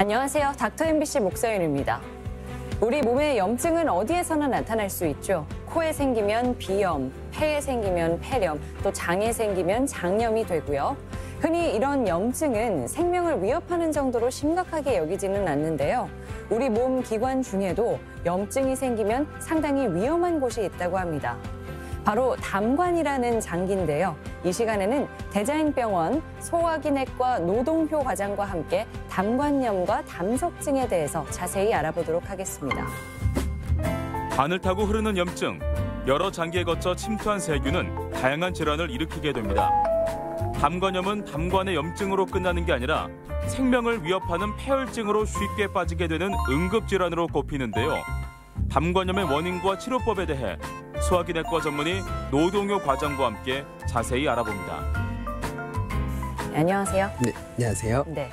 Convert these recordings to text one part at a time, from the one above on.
안녕하세요. 닥터 MBC 목서윤입니다. 우리 몸의 염증은 어디에서나 나타날 수 있죠. 코에 생기면 비염, 폐에 생기면 폐렴, 또 장에 생기면 장염이 되고요. 흔히 이런 염증은 생명을 위협하는 정도로 심각하게 여기지는 않는데요. 우리 몸 기관 중에도 염증이 생기면 상당히 위험한 곳이 있다고 합니다. 바로 담관이라는 장기인데요. 이 시간에는 대자연병원 소화기내과 노동효 과장과 함께 담관염과 담석증에 대해서 자세히 알아보도록 하겠습니다. 관을 타고 흐르는 염증, 여러 장기에 거쳐 침투한 세균은 다양한 질환을 일으키게 됩니다. 담관염은 담관의 염증으로 끝나는 게 아니라 생명을 위협하는 폐혈증으로 쉽게 빠지게 되는 응급질환으로 꼽히는데요. 담관염의 원인과 치료법에 대해 소화기내과 전문의 노동효 과장과 함께 자세히 알아봅니다. 네, 안녕하세요. 네, 안녕하세요. 네,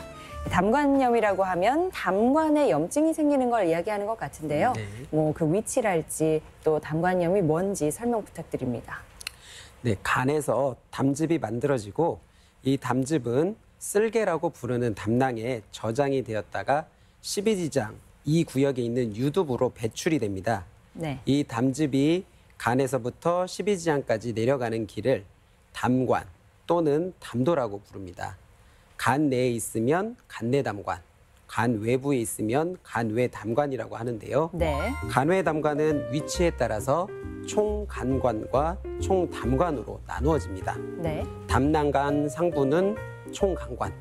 담관염이라고 하면 담관에 염증이 생기는 걸 이야기하는 것 같은데요. 네. 뭐 그 위치랄지 또 담관염이 뭔지 설명 부탁드립니다. 네, 간에서 담즙이 만들어지고 이 담즙은 쓸개라고 부르는 담낭에 저장이 되었다가 십이지장 이 구역에 있는 유두부로 배출이 됩니다. 네. 이 담즙이 간에서부터 십이지장까지 내려가는 길을 담관 또는 담도라고 부릅니다. 간 내에 있으면 간내담관, 간 외부에 있으면 간외담관이라고 하는데요. 네. 간외담관은 위치에 따라서 총간관과 총담관으로 나누어집니다. 네. 담낭관 상부는 총간관,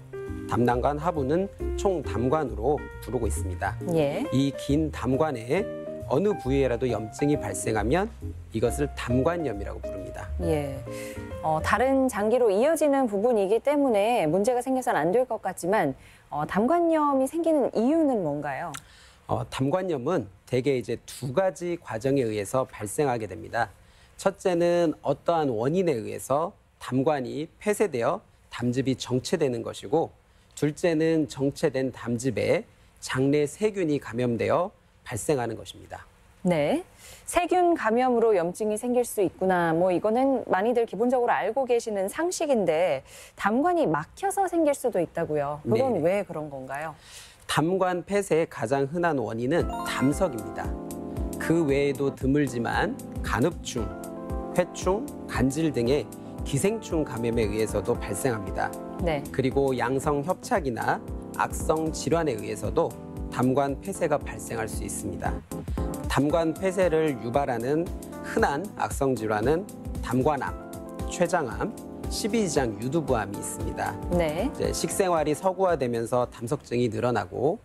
담낭관 하부는 총담관으로 부르고 있습니다. 예. 이 긴 담관에 어느 부위에라도 염증이 발생하면 이것을 담관염이라고 부릅니다. 예. 다른 장기로 이어지는 부분이기 때문에 문제가 생겨서는 안 될 것 같지만 담관염이 생기는 이유는 뭔가요? 담관염은 대개 이제 두 가지 과정에 의해서 발생하게 됩니다. 첫째는 어떠한 원인에 의해서 담관이 폐쇄되어 담즙이 정체되는 것이고, 둘째는 정체된 담즙에 장내 세균이 감염되어 발생하는 것입니다. 네. 세균 감염으로 염증이 생길 수 있구나. 뭐 이거는 많이들 기본적으로 알고 계시는 상식인데 담관이 막혀서 생길 수도 있다고요. 그건 네. 왜 그런 건가요? 담관 폐쇄의 가장 흔한 원인은 담석입니다. 그 외에도 드물지만 간흡충, 회충, 간질 등의 기생충 감염에 의해서도 발생합니다. 네. 그리고 양성 협착이나 악성 질환에 의해서도 담관 폐쇄가 발생할 수 있습니다. 담관 폐쇄를 유발하는 흔한 악성 질환은 담관암, 췌장암, 십이지장 유두부암이 있습니다. 네. 이제 식생활이 서구화되면서 담석증이 늘어나고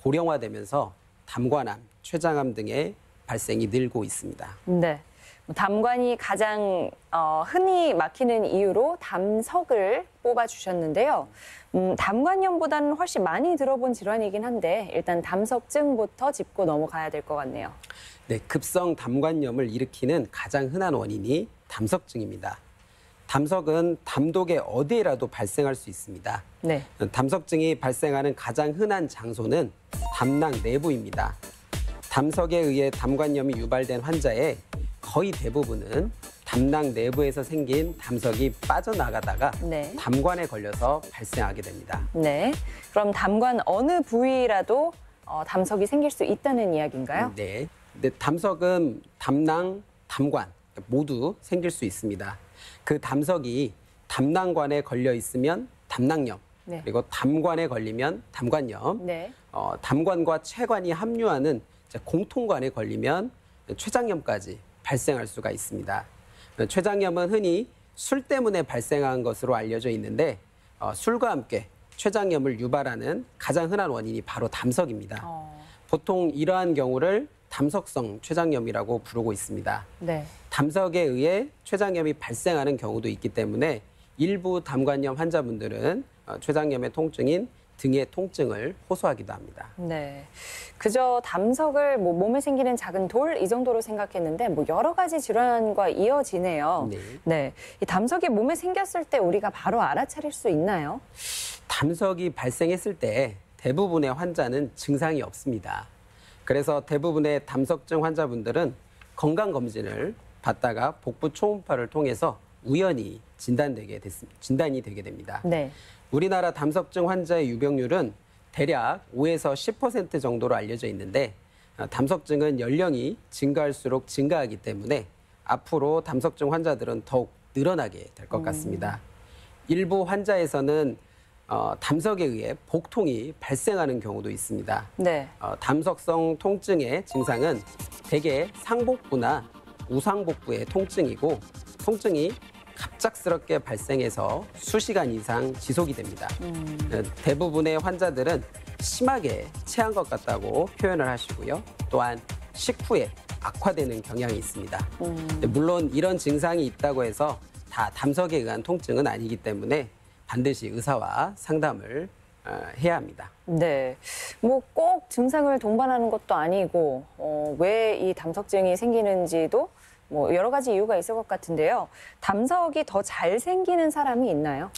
고령화되면서 담관암, 췌장암 등의 발생이 늘고 있습니다. 네. 담관이 가장 흔히 막히는 이유로 담석을 뽑아주셨는데요. 담관염보다는 훨씬 많이 들어본 질환이긴 한데 일단 담석증부터 짚고 넘어가야 될 것 같네요. 네, 급성 담관염을 일으키는 가장 흔한 원인이 담석증입니다. 담석은 담독의 어디에라도 발생할 수 있습니다. 네. 담석증이 발생하는 가장 흔한 장소는 담낭 내부입니다. 담석에 의해 담관염이 유발된 환자의 거의 대부분은 담낭 내부에서 생긴 담석이 빠져나가다가 네. 담관에 걸려서 발생하게 됩니다. 네. 그럼 담관 어느 부위라도 담석이 생길 수 있다는 이야기인가요? 네. 근데 담석은 담낭, 담관 모두 생길 수 있습니다. 그 담석이 담낭관에 걸려 있으면 담낭염, 네. 그리고 담관에 걸리면 담관염, 네. 담관과 췌관이 함유하는 공통관에 걸리면 췌장염까지 발생할 수가 있습니다. 췌장염은 흔히 술 때문에 발생한 것으로 알려져 있는데 술과 함께 췌장염을 유발하는 가장 흔한 원인이 바로 담석입니다. 보통 이러한 경우를 담석성 췌장염이라고 부르고 있습니다. 네. 담석에 의해 췌장염이 발생하는 경우도 있기 때문에 일부 담관염 환자분들은 췌장염의 통증인 등의 통증을 호소하기도 합니다. 네. 그저 담석을 몸에 생기는 작은 돌 이 정도로 생각했는데 여러 가지 질환과 이어지네요. 네. 네. 이 담석이 몸에 생겼을 때 우리가 바로 알아차릴 수 있나요? 담석이 발생했을 때 대부분의 환자는 증상이 없습니다. 그래서 대부분의 담석증 환자분들은 건강검진을 받다가 복부 초음파를 통해서 우연히 진단이 되게 됩니다. 네. 우리나라 담석증 환자의 유병률은 대략 5에서 10% 정도로 알려져 있는데 담석증은 연령이 증가할수록 증가하기 때문에 앞으로 담석증 환자들은 더욱 늘어나게 될 것 같습니다. 일부 환자에서는 담석에 의해 복통이 발생하는 경우도 있습니다. 네. 담석성 통증의 증상은 대개 상복부나 우상복부의 통증이고 통증이 갑작스럽게 발생해서 수시간 이상 지속이 됩니다. 대부분의 환자들은 심하게 체한 것 같다고 표현을 하시고요. 또한 식후에 악화되는 경향이 있습니다. 물론 이런 증상이 있다고 해서 다 담석에 의한 통증은 아니기 때문에 반드시 의사와 상담을 해야 합니다. 네. 뭐 꼭 증상을 동반하는 것도 아니고 왜 이 담석증이 생기는지도 뭐 여러 가지 이유가 있을 것 같은데요. 담석이 더 잘 생기는 사람이 있나요?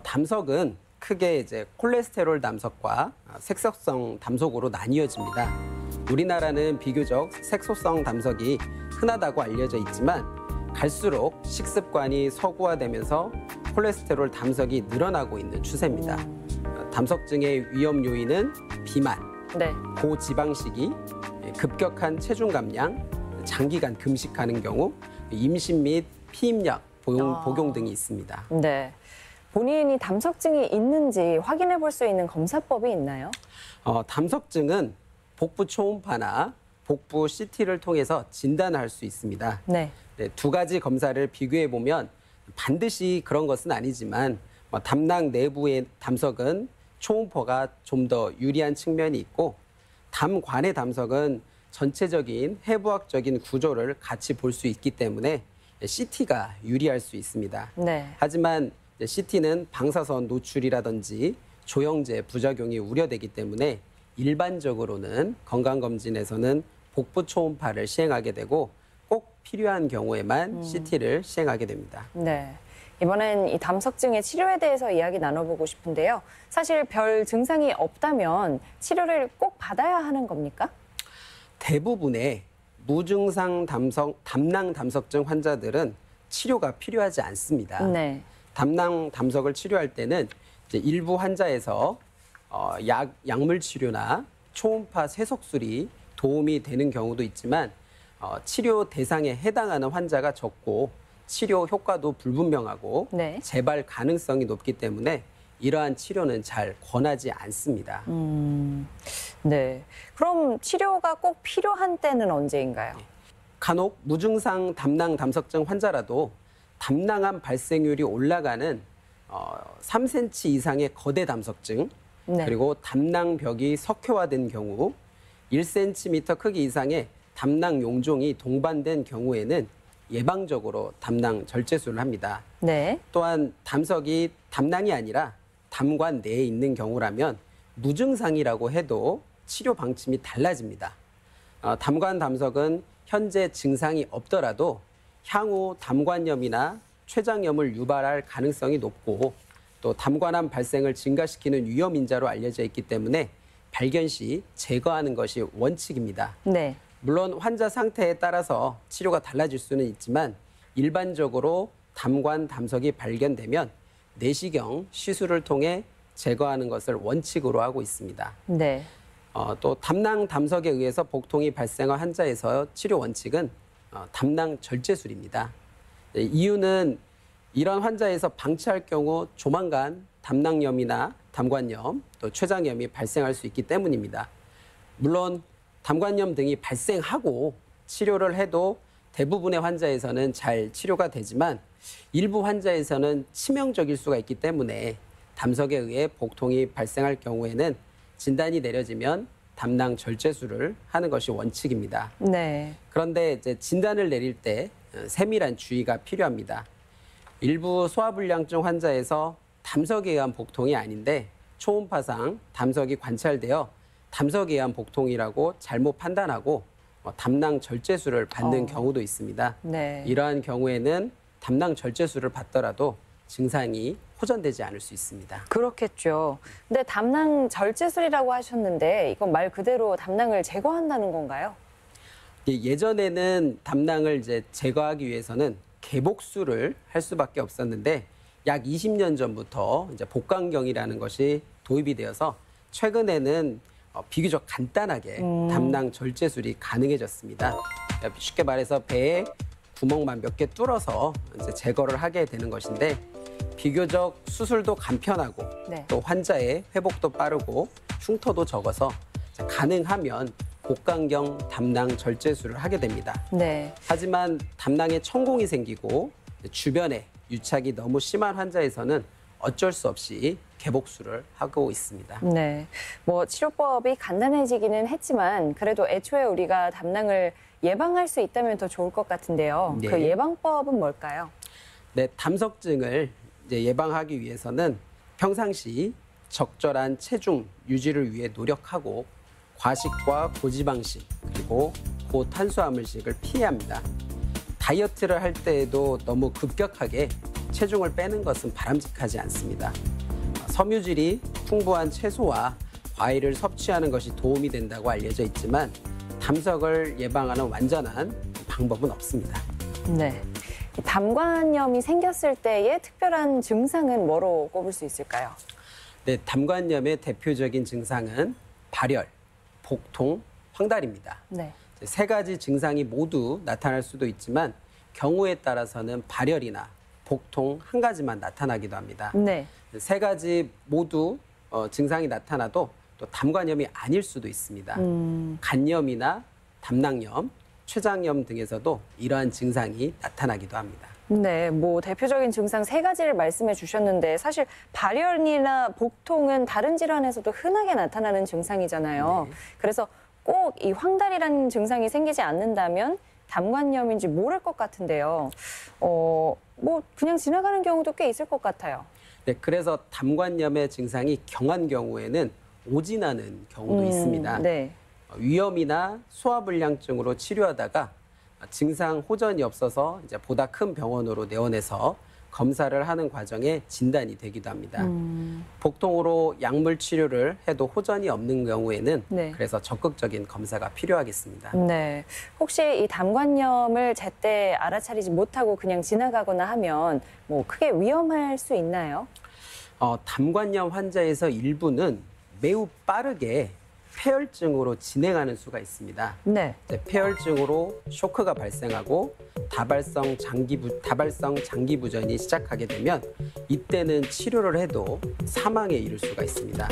담석은 크게 이제 콜레스테롤 담석과 색소성 담석으로 나뉘어집니다. 우리나라는 비교적 색소성 담석이 흔하다고 알려져 있지만 갈수록 식습관이 서구화되면서 콜레스테롤 담석이 늘어나고 있는 추세입니다. 담석증의 위험 요인은 비만, 네. 고지방식이, 급격한 체중 감량, 장기간 금식하는 경우, 임신 및 피임약 복용 등이 있습니다. 네. 본인이 담석증이 있는지 확인해 볼 수 있는 검사법이 있나요? 담석증은 복부 초음파나 복부 CT를 통해서 진단할 수 있습니다. 네. 네, 두 가지 검사를 비교해 보면 반드시 그런 것은 아니지만 담낭 내부의 담석은 초음파가 좀 더 유리한 측면이 있고 담관의 담석은 전체적인 해부학적인 구조를 같이 볼 수 있기 때문에 CT가 유리할 수 있습니다. 네. 하지만 CT는 방사선 노출이라든지 조영제 부작용이 우려되기 때문에 일반적으로는 건강검진에서는 복부 초음파를 시행하게 되고 꼭 필요한 경우에만 CT를 시행하게 됩니다. 네. 이번엔 이 담석증의 치료에 대해서 이야기 나눠보고 싶은데요. 사실 별 증상이 없다면 치료를 꼭 받아야 하는 겁니까? 대부분의 무증상 담낭 담석증 환자들은 치료가 필요하지 않습니다. 네. 담낭 담석을 치료할 때는 이제 일부 환자에서 약물 치료나 초음파 세석술이 도움이 되는 경우도 있지만 치료 대상에 해당하는 환자가 적고 치료 효과도 불분명하고 네. 재발 가능성이 높기 때문에 이러한 치료는 잘 권하지 않습니다. 네. 그럼 치료가 꼭 필요한 때는 언제인가요? 간혹 무증상 담낭 담석증 환자라도 담낭암 발생률이 올라가는 3cm 이상의 거대 담석증, 네. 그리고 담낭벽이 석회화된 경우, 1cm 크기 이상의 담낭 용종이 동반된 경우에는 예방적으로 담낭 절제술을 합니다. 네. 또한 담석이 담낭이 아니라 담관 내에 있는 경우라면 무증상이라고 해도 치료 방침이 달라집니다. 담관 담석은 현재 증상이 없더라도 향후 담관염이나 췌장염을 유발할 가능성이 높고 또 담관암 발생을 증가시키는 위험인자로 알려져 있기 때문에 발견 시 제거하는 것이 원칙입니다. 네. 물론 환자 상태에 따라서 치료가 달라질 수는 있지만 일반적으로 담관 담석이 발견되면 내시경 시술을 통해 제거하는 것을 원칙으로 하고 있습니다. 네. 또 담낭 담석에 의해서 복통이 발생한 환자에서 치료 원칙은 담낭 절제술입니다. 이유는 이런 환자에서 방치할 경우 조만간 담낭염이나 담관염, 또 췌장염이 발생할 수 있기 때문입니다. 물론 담관염 등이 발생하고 치료를 해도 대부분의 환자에서는 잘 치료가 되지만 일부 환자에서는 치명적일 수가 있기 때문에 담석에 의해 복통이 발생할 경우에는 진단이 내려지면 담낭 절제술을 하는 것이 원칙입니다. 네. 그런데 이제 진단을 내릴 때 세밀한 주의가 필요합니다. 일부 소화불량증 환자에서 담석에 의한 복통이 아닌데 초음파상 담석이 관찰되어 담석에 의한 복통이라고 잘못 판단하고 담낭 절제술을 받는 경우도 있습니다. 네. 이러한 경우에는 담낭 절제술을 받더라도 증상이 호전되지 않을 수 있습니다. 그렇겠죠. 근데 담낭 절제술이라고 하셨는데 이건 말 그대로 담낭을 제거한다는 건가요? 예전에는 담낭을 이제 제거하기 위해서는 개복술을 할 수밖에 없었는데 약 20년 전부터 이제 복강경이라는 것이 도입이 되어서 최근에는 비교적 간단하게 담낭 절제술이 가능해졌습니다. 쉽게 말해서 배에 구멍만 몇 개 뚫어서 이제 제거를 하게 되는 것인데 비교적 수술도 간편하고 네. 또 환자의 회복도 빠르고 흉터도 적어서 가능하면 복강경 담낭 절제술을 하게 됩니다. 네. 하지만 담낭에 천공이 생기고 주변에 유착이 너무 심한 환자에서는 어쩔 수 없이 개복술을 하고 있습니다. 네. 뭐 치료법이 간단해지기는 했지만 그래도 애초에 우리가 담낭을 예방할 수 있다면 더 좋을 것 같은데요. 네. 그 예방법은 뭘까요? 네, 담석증을 이제 예방하기 위해서는 평상시 적절한 체중 유지를 위해 노력하고 과식과 고지방식 그리고 고탄수화물식을 피해야 합니다. 다이어트를 할 때에도 너무 급격하게 체중을 빼는 것은 바람직하지 않습니다. 섬유질이 풍부한 채소와 과일을 섭취하는 것이 도움이 된다고 알려져 있지만 담석을 예방하는 완전한 방법은 없습니다. 네. 이 담관염이 생겼을 때의 특별한 증상은 뭐로 꼽을 수 있을까요? 네, 담관염의 대표적인 증상은 발열, 복통, 황달입니다. 네. 세 가지 증상이 모두 나타날 수도 있지만 경우에 따라서는 발열이나 복통 한 가지만 나타나기도 합니다. 네. 세 가지 모두 증상이 나타나도 또 담관염이 아닐 수도 있습니다. 간염이나 담낭염, 췌장염 등에서도 이러한 증상이 나타나기도 합니다. 네, 뭐 대표적인 증상 세 가지를 말씀해 주셨는데 사실 발열이나 복통은 다른 질환에서도 흔하게 나타나는 증상이잖아요. 네. 그래서 꼭 이 황달이라는 증상이 생기지 않는다면 담관염인지 모를 것 같은데요. 뭐 그냥 지나가는 경우도 꽤 있을 것 같아요. 네, 그래서 담관염의 증상이 경한 경우에는 오진하는 경우도 있습니다. 네. 위염이나 소화불량증으로 치료하다가 증상 호전이 없어서 이제 보다 큰 병원으로 내원해서 검사를 하는 과정에 진단이 되기도 합니다. 복통으로 약물 치료를 해도 호전이 없는 경우에는 네. 그래서 적극적인 검사가 필요하겠습니다. 네. 혹시 이 담관염을 제때 알아차리지 못하고 그냥 지나가거나 하면 뭐 크게 위험할 수 있나요? 담관염 환자에서 일부는 매우 빠르게 폐혈증으로 진행하는 수가 있습니다. 네. 폐혈증으로 쇼크가 발생하고 다발성 장기 부전이 시작하게 되면 이때는 치료를 해도 사망에 이를 수가 있습니다.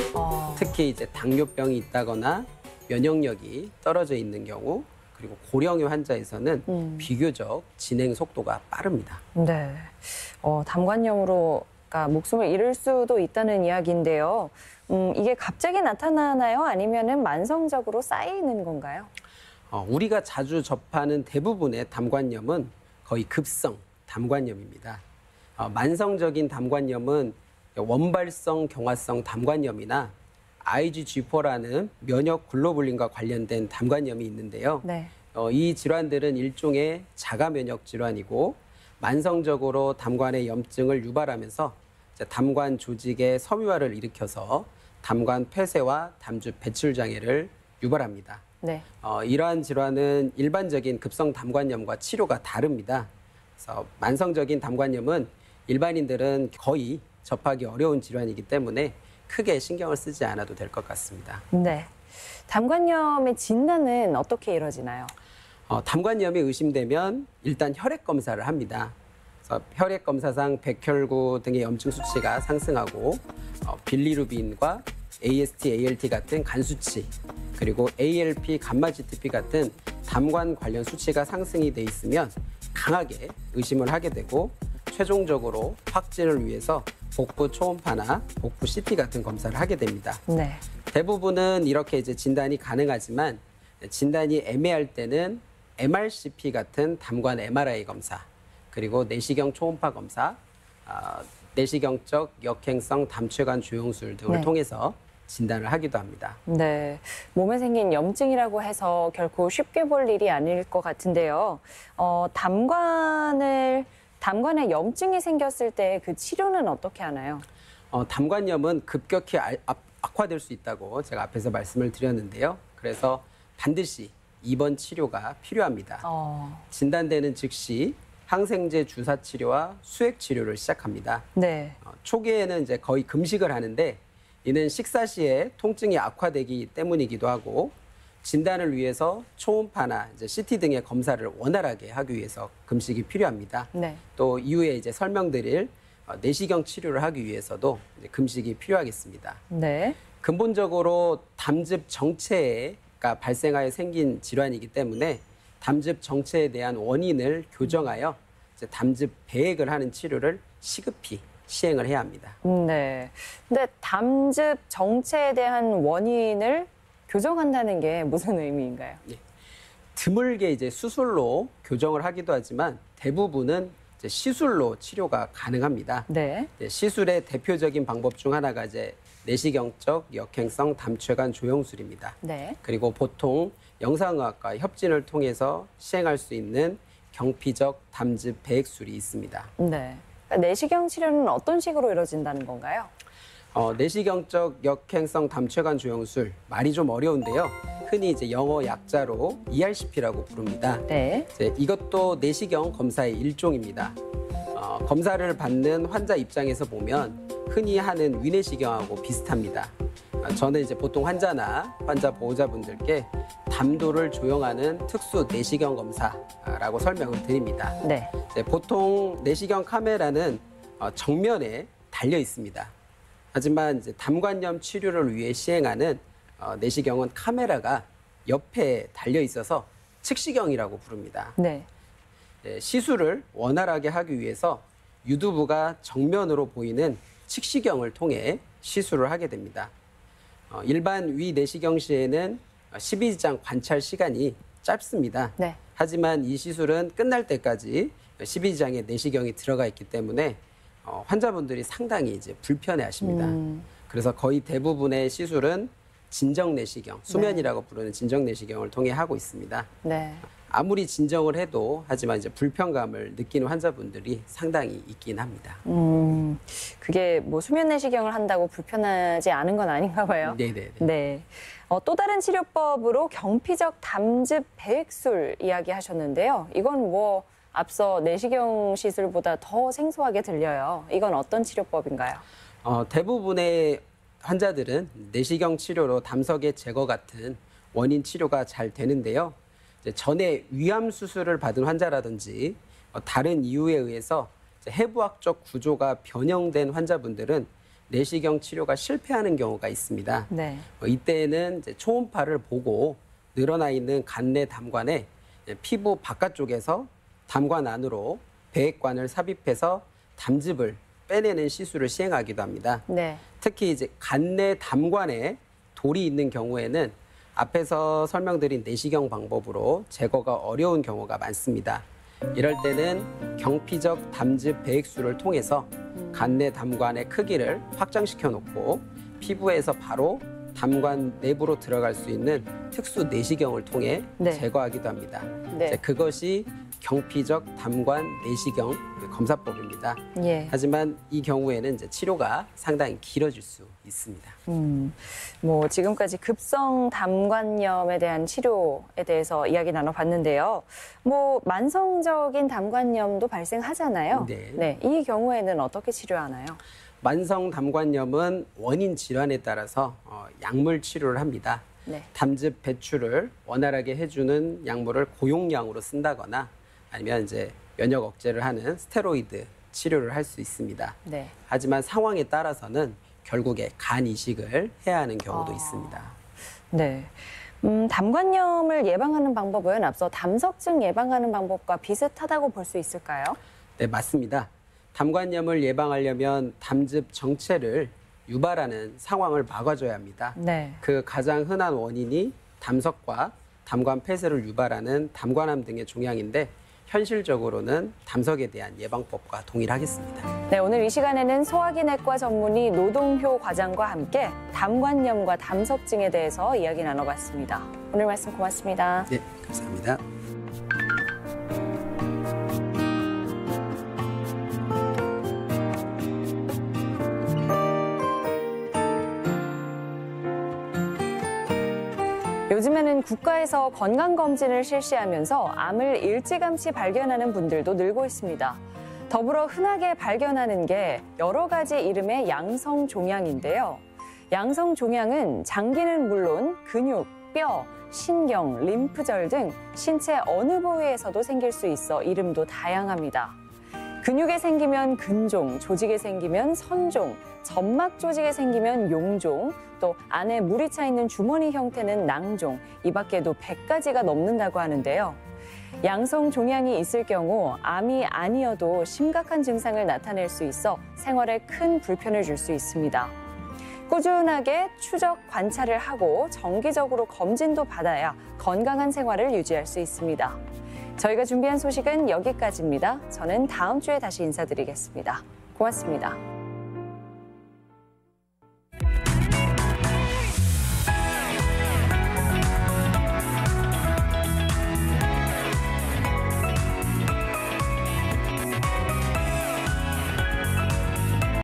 특히 이제 당뇨병이 있다거나 면역력이 떨어져 있는 경우 그리고 고령의 환자에서는 비교적 진행 속도가 빠릅니다. 네. 담관염으로 목숨을 잃을 수도 있다는 이야기인데요. 이게 갑자기 나타나나요? 아니면은 만성적으로 쌓이는 건가요? 우리가 자주 접하는 대부분의 담관염은 거의 급성 담관염입니다. 만성적인 담관염은 원발성 경화성 담관염이나 IgG4라는 면역 글로불린과 관련된 담관염이 있는데요. 네. 이 질환들은 일종의 자가 면역 질환이고 만성적으로 담관의 염증을 유발하면서 담관 조직의 섬유화를 일으켜서 담관 폐쇄와 담주 배출 장애를 유발합니다. 네. 이러한 질환은 일반적인 급성 담관염과 치료가 다릅니다. 그래서 만성적인 담관염은 일반인들은 거의 접하기 어려운 질환이기 때문에 크게 신경을 쓰지 않아도 될 것 같습니다. 네. 담관염의 진단은 어떻게 이루어지나요? 담관염이 의심되면 일단 혈액 검사를 합니다. 그래서 혈액 검사상 백혈구 등의 염증 수치가 상승하고 빌리루빈과 AST, ALT 같은 간 수치 그리고 ALP, 감마 GTP 같은 담관 관련 수치가 상승이 돼 있으면 강하게 의심을 하게 되고 최종적으로 확진을 위해서 복부 초음파나 복부 CT 같은 검사를 하게 됩니다. 네. 대부분은 이렇게 이제 진단이 가능하지만 진단이 애매할 때는 MRCP 같은 담관 MRI 검사 그리고 내시경 초음파 검사, 내시경적 역행성 담체관 조영술 등을 네. 통해서 진단을 하기도 합니다. 네. 몸에 생긴 염증이라고 해서 결코 쉽게 볼 일이 아닐 것 같은데요. 담관에 염증이 생겼을 때 그 치료는 어떻게 하나요? 담관염은 급격히 악화될 수 있다고 제가 앞에서 말씀을 드렸는데요. 그래서 반드시 입원 치료가 필요합니다. 진단되는 즉시 항생제 주사 치료와 수액 치료를 시작합니다. 네. 초기에는 이제 거의 금식을 하는데 이는 식사 시에 통증이 악화되기 때문이기도 하고 진단을 위해서 초음파나 이제 CT 등의 검사를 원활하게 하기 위해서 금식이 필요합니다. 네. 또 이후에 이제 설명드릴 내시경 치료를 하기 위해서도 이제 금식이 필요하겠습니다. 네. 근본적으로 담즙 정체가 발생하여 생긴 질환이기 때문에 담즙 정체에 대한 원인을 교정하여 이제 담즙 배액을 하는 치료를 시급히 시행을 해야 합니다. 네. 근데 담즙 정체에 대한 원인을 교정한다는 게 무슨 의미인가요? 드물게 이제 수술로 교정을 하기도 하지만 대부분은 이제 시술로 치료가 가능합니다. 네. 시술의 대표적인 방법 중 하나가 이제 내시경적 역행성 담최관 조영술입니다. 네. 그리고 보통 영상의학과 협진을 통해서 시행할 수 있는 경피적 담즙 배액술이 있습니다. 네. 그러니까 내시경 치료는 어떤 식으로 이루어진다는 건가요? 내시경적 역행성 담최관 조영술, 말이 좀 어려운데요. 흔히 이제 영어 약자로 ERCP라고 부릅니다. 네. 이것도 내시경 검사의 일종입니다. 검사를 받는 환자 입장에서 보면 흔히 하는 위내시경하고 비슷합니다. 저는 이제 보통 환자나 환자 보호자분들께 담도를 조영하는 특수 내시경 검사라고 설명을 드립니다. 네. 보통 내시경 카메라는 정면에 달려 있습니다. 하지만 이제 담관염 치료를 위해 시행하는 내시경은 카메라가 옆에 달려 있어서 측시경이라고 부릅니다. 네. 시술을 원활하게 하기 위해서 유두부가 정면으로 보이는 측시경을 통해 시술을 하게 됩니다. 일반 위 내시경 시에는 12지장 관찰 시간이 짧습니다. 네. 하지만 이 시술은 끝날 때까지 12지장의 내시경이 들어가 있기 때문에 환자분들이 상당히 이제 불편해하십니다. 그래서 거의 대부분의 시술은 진정 내시경, 수면이라고 부르는 진정 내시경을 통해 하고 있습니다. 네. 아무리 진정을 해도 하지만 이제 불편감을 느끼는 환자분들이 상당히 있긴 합니다. 그게 뭐 수면 내시경을 한다고 불편하지 않은 건 아닌가 봐요. 네네네. 네. 또 다른 치료법으로 경피적 담즙 배액술 이야기하셨는데요. 이건 뭐 앞서 내시경 시술보다 더 생소하게 들려요. 이건 어떤 치료법인가요? 대부분의 환자들은 내시경 치료로 담석의 제거 같은 원인 치료가 잘 되는데요. 이제 전에 위암 수술을 받은 환자라든지 다른 이유에 의해서 해부학적 구조가 변형된 환자분들은 내시경 치료가 실패하는 경우가 있습니다. 네. 이때는 이제 초음파를 보고 늘어나 있는 간내 담관에 피부 바깥쪽에서 담관 안으로 배액관을 삽입해서 담즙을 빼내는 시술을 시행하기도 합니다. 네. 특히 이제 간내 담관에 돌이 있는 경우에는 앞에서 설명드린 내시경 방법으로 제거가 어려운 경우가 많습니다. 이럴 때는 경피적 담즙 배액술을 통해서 간내 담관의 크기를 확장시켜 놓고 피부에서 바로 담관 내부로 들어갈 수 있는 특수 내시경을 통해 네. 제거하기도 합니다. 네. 그것이 경피적 담관 내시경 검사법입니다. 예. 하지만 이 경우에는 이제 치료가 상당히 길어질 수 있습니다. 뭐 지금까지 급성 담관염에 대한 치료에 대해서 이야기 나눠봤는데요. 뭐 만성적인 담관염도 발생하잖아요. 네. 이 경우에는 어떻게 치료하나요? 만성 담관염은 원인 질환에 따라서 약물 치료를 합니다. 네. 담즙 배출을 원활하게 해주는 약물을 고용량으로 쓴다거나 아니면 이제 면역 억제를 하는 스테로이드 치료를 할 수 있습니다. 네. 하지만 상황에 따라서는 결국에 간 이식을 해야 하는 경우도 있습니다. 네. 담관염을 예방하는 방법은 앞서 담석증 예방하는 방법과 비슷하다고 볼 수 있을까요? 네, 맞습니다. 담관염을 예방하려면 담즙 정체를 유발하는 상황을 막아줘야 합니다. 네. 그 가장 흔한 원인이 담석과 담관 폐쇄를 유발하는 담관암 등의 종양인데 현실적으로는 담석에 대한 예방법과 동일하겠습니다. 네, 오늘 이 시간에는 소화기내과 전문의 노동효 과장과 함께 담관염과 담석증에 대해서 이야기 나눠봤습니다. 오늘 말씀 고맙습니다. 네, 감사합니다. 요즘에는 국가에서 건강검진을 실시하면서 암을 일찌감치 발견하는 분들도 늘고 있습니다. 더불어 흔하게 발견하는 게 여러 가지 이름의 양성 종양인데요. 양성 종양은 장기는 물론 근육, 뼈, 신경, 림프절 등 신체 어느 부위에서도 생길 수 있어 이름도 다양합니다. 근육에 생기면 근종, 조직에 생기면 선종, 점막 조직에 생기면 용종, 또 안에 물이 차 있는 주머니 형태는 낭종, 이 밖에도 100가지가 넘는다고 하는데요. 양성 종양이 있을 경우 암이 아니어도 심각한 증상을 나타낼 수 있어 생활에 큰 불편을 줄 수 있습니다. 꾸준하게 추적 관찰을 하고 정기적으로 검진도 받아야 건강한 생활을 유지할 수 있습니다. 저희가 준비한 소식은 여기까지입니다. 저는 다음 주에 다시 인사드리겠습니다. 고맙습니다.